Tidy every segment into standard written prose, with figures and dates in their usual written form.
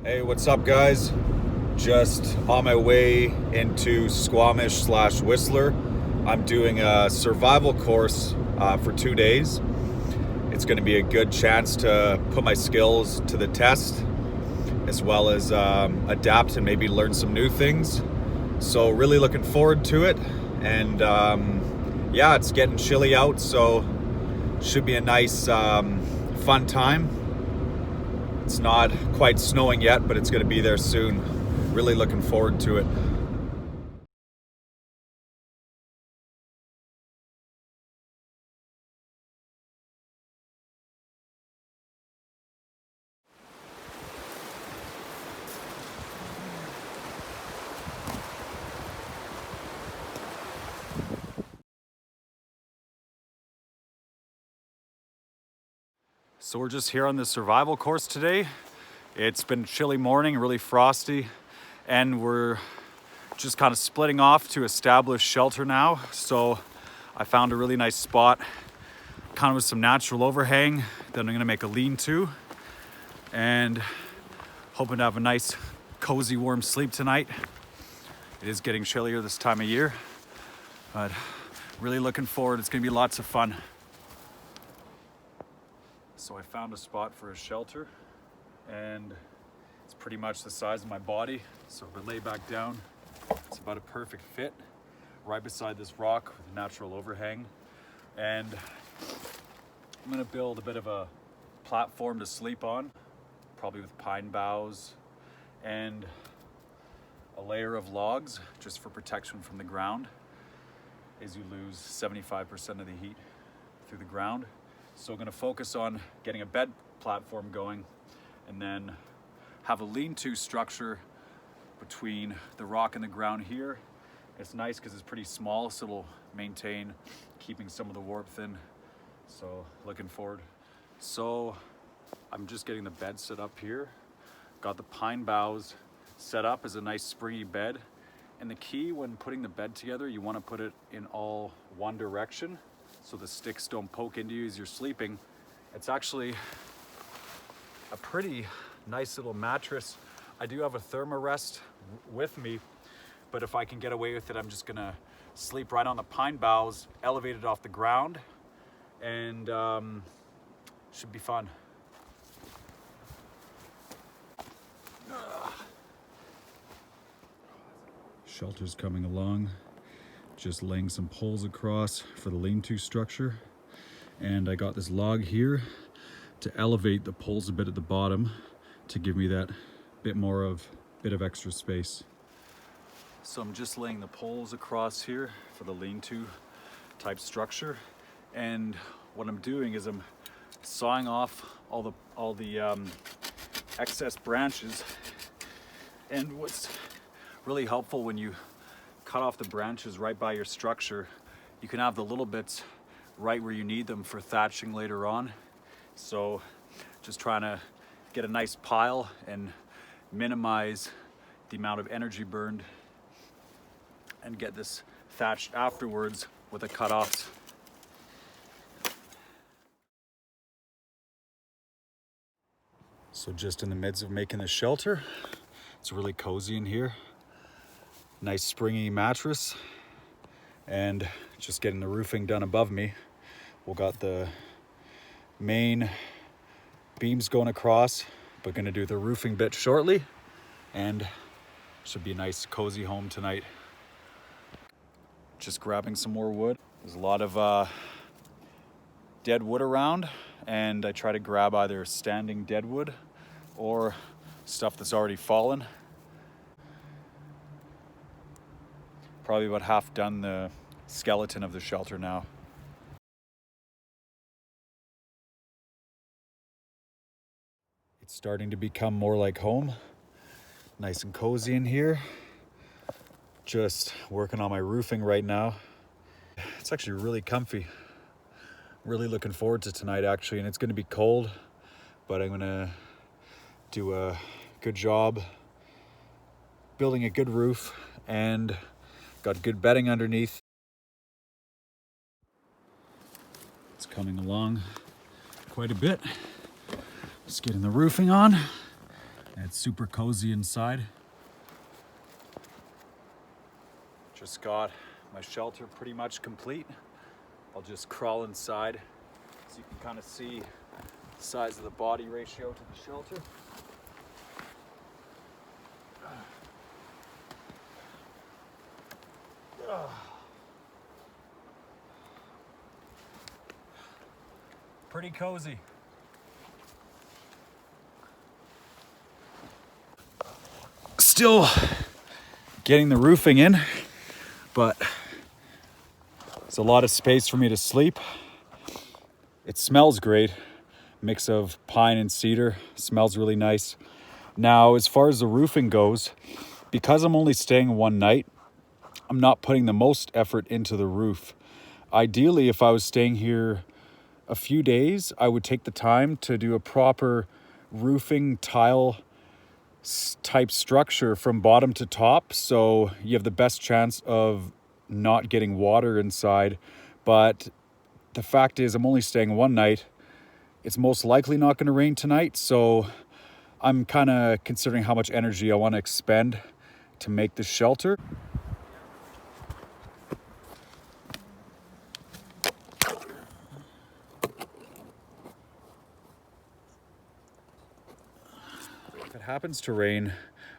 Hey, what's up, guys? Just on my way into Squamish/Whistler. I'm doing a survival course for 2 days. It's going to be a good chance to put my skills to the test, as well as adapt and maybe learn some new things. So, really looking forward to it. And yeah, it's getting chilly out, so should be a nice, fun time. It's not quite snowing yet, but it's going to be there soon. Really looking forward to it. So we're just here on the survival course today. It's been a chilly morning, really frosty, and we're just kind of splitting off to establish shelter now. So I found a really nice spot, kind of with some natural overhang that I'm gonna make a lean-to, and hoping to have a nice, cozy, warm sleep tonight. It is getting chillier this time of year, but really looking forward. It's gonna be lots of fun. So I found a spot for a shelter, and it's pretty much the size of my body. So if I lay back down, it's about a perfect fit, right beside this rock with a natural overhang. And I'm gonna build a bit of a platform to sleep on, probably with pine boughs and a layer of logs just for protection from the ground, as you lose 75% of the heat through the ground. So I'm gonna focus on getting a bed platform going, and then have a lean-to structure between the rock and the ground here. It's nice because it's pretty small, so it'll maintain keeping some of the warmth in. So looking forward. So I'm just getting the bed set up here. Got the pine boughs set up as a nice springy bed. And the key when putting the bed together, you want to put it in all one direction so the sticks don't poke into you as you're sleeping. It's actually a pretty nice little mattress. I do have a thermarest with me, but if I can get away with it, I'm just gonna sleep right on the pine boughs, elevated off the ground, and should be fun. Shelter's coming along. Just laying some poles across for the lean-to structure. And I got this log here to elevate the poles a bit at the bottom to give me that bit of extra space. So I'm just laying the poles across here for the lean-to type structure. And what I'm doing is I'm sawing off all the excess branches. And what's really helpful when you cut off the branches right by your structure, you can have the little bits right where you need them for thatching later on. So just trying to get a nice pile and minimize the amount of energy burned, and get this thatched afterwards with a cut-off. So just in the midst of making the shelter, it's really cozy in here. Nice springy mattress, and just getting the roofing done above me. We'll got the main beams going across, but gonna do the roofing bit shortly, and should be a nice cozy home tonight. Just grabbing some more wood. There's a lot of dead wood around, and I try to grab either standing dead wood or stuff that's already fallen. Probably about half done the skeleton of the shelter now. It's starting to become more like home. Nice and cozy in here. Just working on my roofing right now. It's actually really comfy. Really looking forward to tonight, actually, and it's gonna be cold, but I'm gonna do a good job building a good roof, and got good bedding underneath. It's coming along quite a bit. Just getting the roofing on. And it's super cozy inside. Just got my shelter pretty much complete. I'll just crawl inside so you can kind of see the size of the body ratio to the shelter. Pretty cozy. Still getting the roofing in, but it's a lot of space for me to sleep. It smells great. Mix of pine and cedar. Smells really nice. Now, as far as the roofing goes, because I'm only staying one night, I'm not putting the most effort into the roof. Ideally, if I was staying here a few days, I would take the time to do a proper roofing tile type structure from bottom to top, so you have the best chance of not getting water inside. But the fact is, I'm only staying one night. It's most likely not going to rain tonight, so I'm kind of considering how much energy I want to expend to make this shelter. If it happens to rain,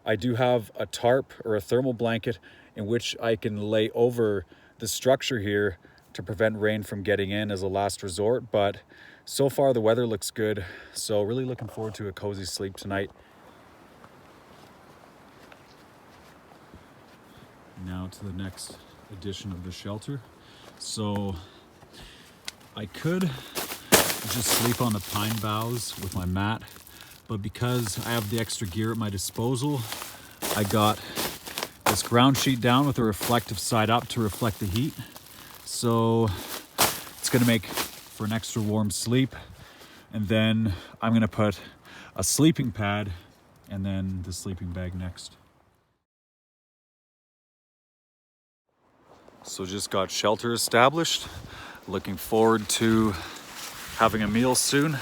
I do have a tarp or a thermal blanket in which I can lay over the structure here to prevent rain from getting in as a last resort. But so far the weather looks good, so really looking forward to a cozy sleep tonight. Now to the next edition of the shelter. So I could just sleep on the pine boughs with my mat, but because I have the extra gear at my disposal, I got this ground sheet down with a reflective side up to reflect the heat. So it's gonna make for an extra warm sleep. And then I'm gonna put a sleeping pad and then the sleeping bag next. So just got shelter established. Looking forward to having a meal soon.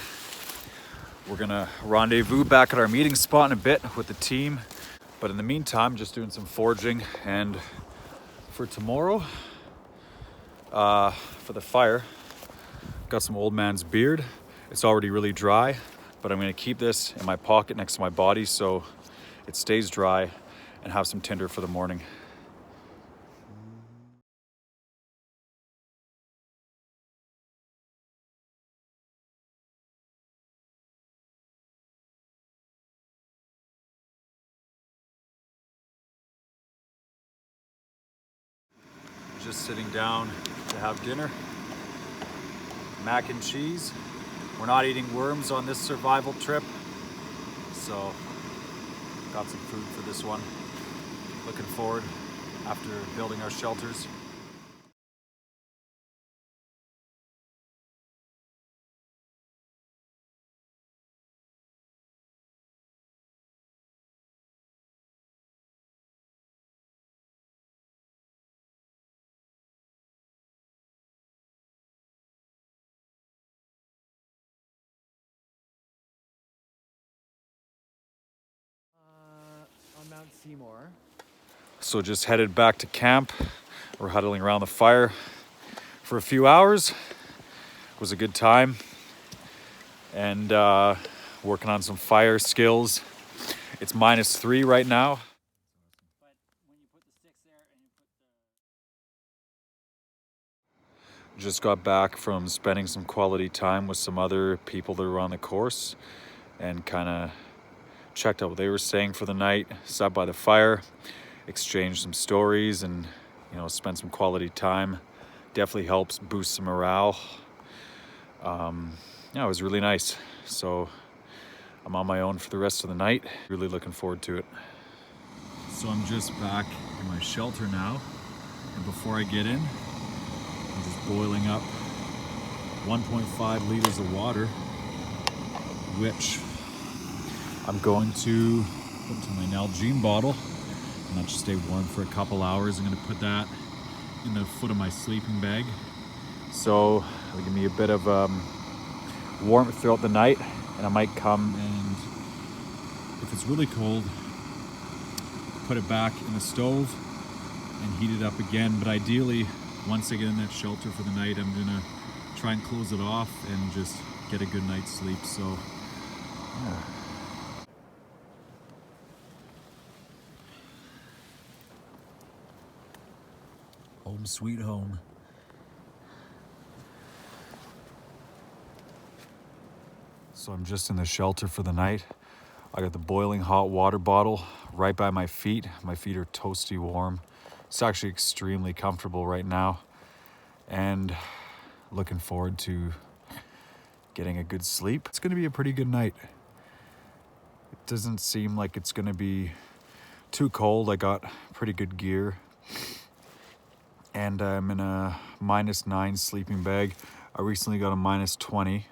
We're gonna rendezvous back at our meeting spot in a bit with the team. But in the meantime, just doing some foraging. And for tomorrow, for the fire, got some old man's beard. It's already really dry, but I'm gonna keep this in my pocket next to my body so it stays dry, and have some tinder for the morning. Just sitting down to have dinner. Mac and cheese. We're not eating worms on this survival trip, so got some food for this one. Looking forward after building our shelters. On Mount Seymour. So just headed back to camp. We're huddling around the fire for a few hours. It was a good time. And working on some fire skills. It's -3 right now. But when you put the sticks there and you put Just got back from spending some quality time with some other people that were on the course and kind of checked out what they were saying for the night, sat by the fire, exchanged some stories, and spent some quality time. Definitely helps boost some morale. It was really nice. So I'm on my own for the rest of the night. Really looking forward to it. So I'm just back in my shelter now, and before I get in, I'm just boiling up 1.5 liters of water, which I'm going to put into my Nalgene bottle and that should stay warm for a couple hours. I'm going to put that in the foot of my sleeping bag, so it'll give me a bit of warmth throughout the night. And I might come and, if if it's really cold, put it back in the stove and heat it up again. But ideally, once I get in that shelter for the night, I'm gonna try and close it off and just get a good night's sleep. So yeah. Home sweet home. So I'm just in the shelter for the night. I got the boiling hot water bottle right by my feet. My feet are toasty warm. It's actually extremely comfortable right now, and looking forward to getting a good sleep. It's gonna be a pretty good night. It doesn't seem like it's gonna be too cold. I got pretty good gear, and I'm in a -9 sleeping bag. I recently got a -20,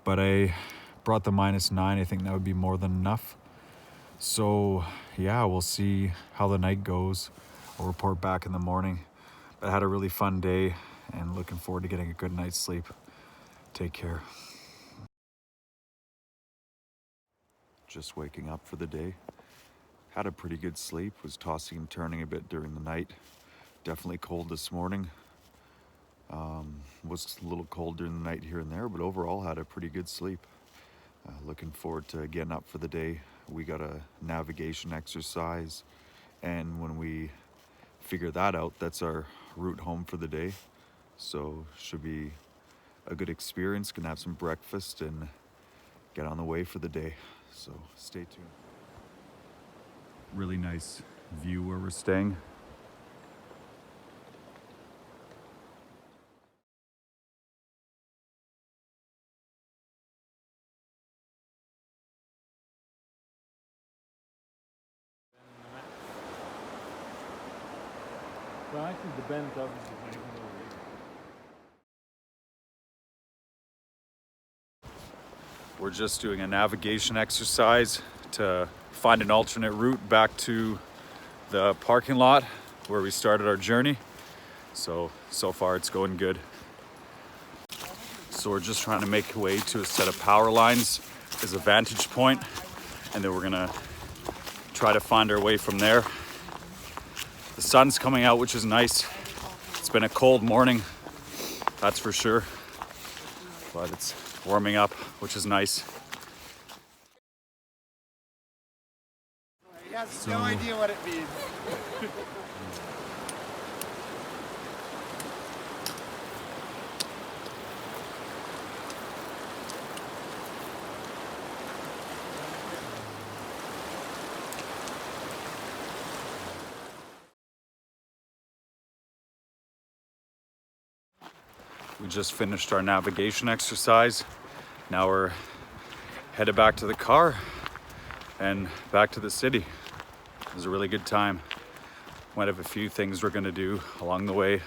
but I brought the -9. I think that would be more than enough. So yeah, we'll see how the night goes. I'll report back in the morning. But I had a really fun day and looking forward to getting a good night's sleep. Take care. Just waking up for the day. Had a pretty good sleep, was tossing and turning a bit during the night. Definitely cold this morning. Was a little cold during the night here and there, but overall had a pretty good sleep. Looking forward to getting up for the day. We got a navigation exercise, and when we figure that out, that's our route home for the day. So should be a good experience. Gonna have some breakfast and get on the way for the day. So stay tuned. Really nice view where we're staying. Well, actually, the bend obviously is anything over here. We're just doing a navigation exercise to find an alternate route back to the parking lot where we started our journey. So far it's going good. So we're just trying to make a way to a set of power lines as a vantage point, and then we're gonna try to find our way from there. The sun's coming out, which is nice. It's been a cold morning, that's for sure, but it's warming up, which is nice. He has no idea what it means. We just finished our navigation exercise. Now we're headed back to the car and back to the city. It was a really good time. Might have a few things we're gonna do along the way.